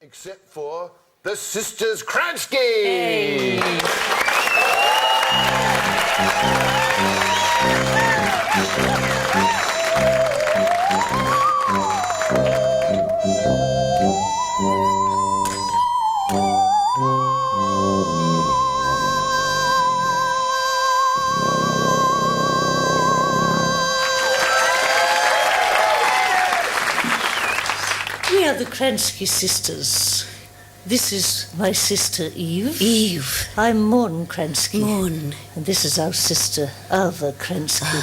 Except for the Sisters Kransky! Hey. We are the Kransky Sisters. This is my sister Eve. Eve. I'm Morn Kransky. Morn. And this is our sister Ava Kransky.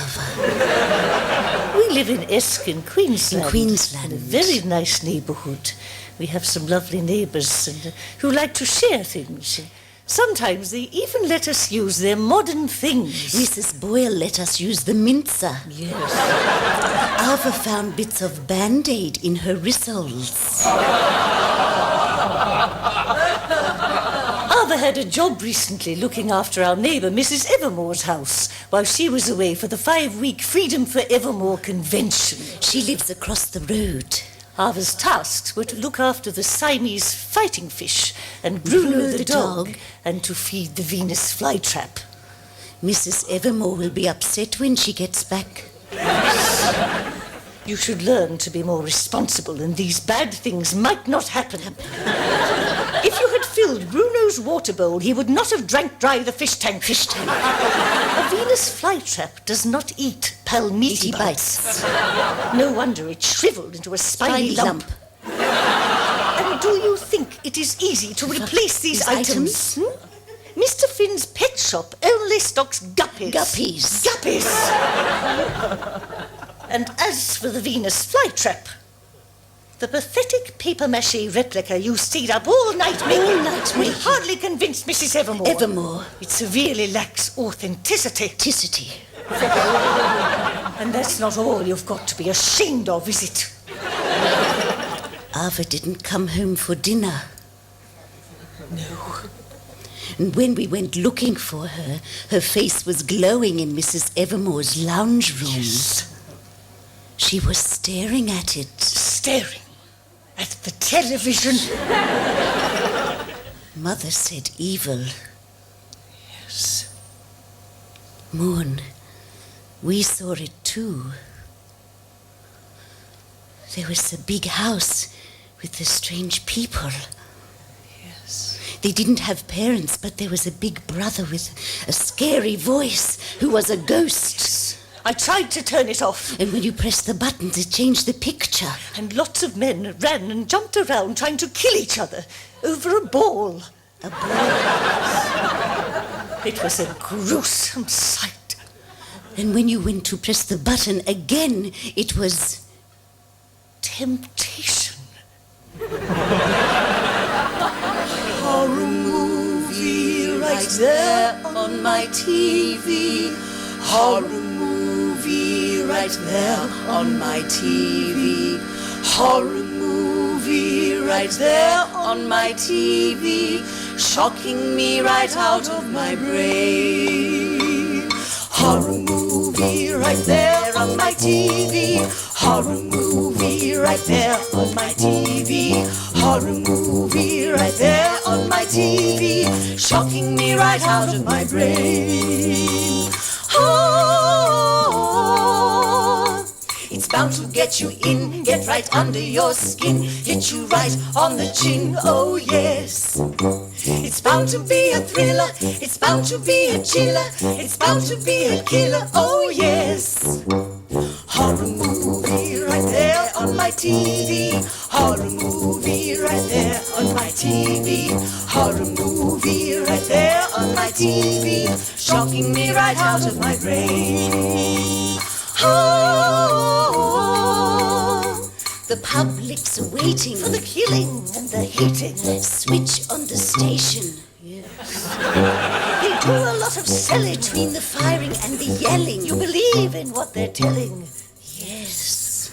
We live in Esk in Queensland. In Queensland. In a very nice neighbourhood. We have some lovely neighbours who like to share things. Sometimes they even let us use their modern things. Mrs. Boyle let us use the mincer. Yes. Ava found bits of Band-Aid in her rissoles. Ava had a job recently looking after our neighbour Mrs. Evermore's house while she was away for the 5-week Freedom for Evermore convention. She lives across the road. Ava's tasks were to look after the Siamese fighting fish and Bruno the dog and to feed the Venus flytrap. Mrs. Evermore will be upset when she gets back. You should learn to be more responsible, and these bad things might not happen. If you had filled Bruno's water bowl, he would not have drank dry the fish tank. A Venus flytrap does not eat palmiti bites. No wonder it shriveled into a spiny lump. And do you think it is easy to replace these items? Mr. Finn's pet shop only stocks guppies. Guppies. And as for the Venus flytrap, the pathetic papier-mâché replica you stayed up all night making will hardly convince Mrs. Evermore. It severely lacks authenticity. And that's not all you've got to be ashamed of, is it? Ava didn't come home for dinner. No. And when we went looking for her, her face was glowing in Mrs. Evermore's lounge room. Yes. She was staring at it. Staring at the television. Mother said evil. Yes. Morn, we saw it too. There was a big house with the strange people. Yes. They didn't have parents, but there was a big brother with a scary voice who was a ghost. Yes. I tried to turn it off. And when you pressed the buttons, it changed the picture. And lots of men ran and jumped around trying to kill each other over a ball. A ball? It was a gruesome sight. And when you went to press the button again, it was... temptation. Horror movie right there on my TV. Horror movie right there on my TV. Horror movie right there on my TV. Shocking me right out of my brain. Horror movie right there on my TV. Horror movie right there on my TV. Horror movie right there on my TV. Shocking me right out of my brain. Oh, it's bound to get you in, get right under your skin, hit you right on the chin, oh yes. It's bound to be a thriller, it's bound to be a chiller, it's bound to be a killer, oh yes. Horror movie right there on my TV. Horror movie right there on my TV. Horror movie right there on my TV. Shocking me right out of my brain. Oh, the public's waiting For the killing and the hating. Switch on the station. Yes. They do a lot of selling. Between the firing and the yelling. You believe in what they're telling. Yes.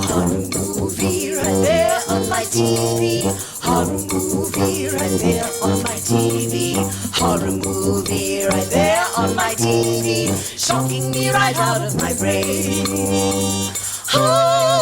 Horror movie right there on my TV. Horror movie right there on my TV. Horror movie right there on my TV. Shocking me right out of my brain. Oh,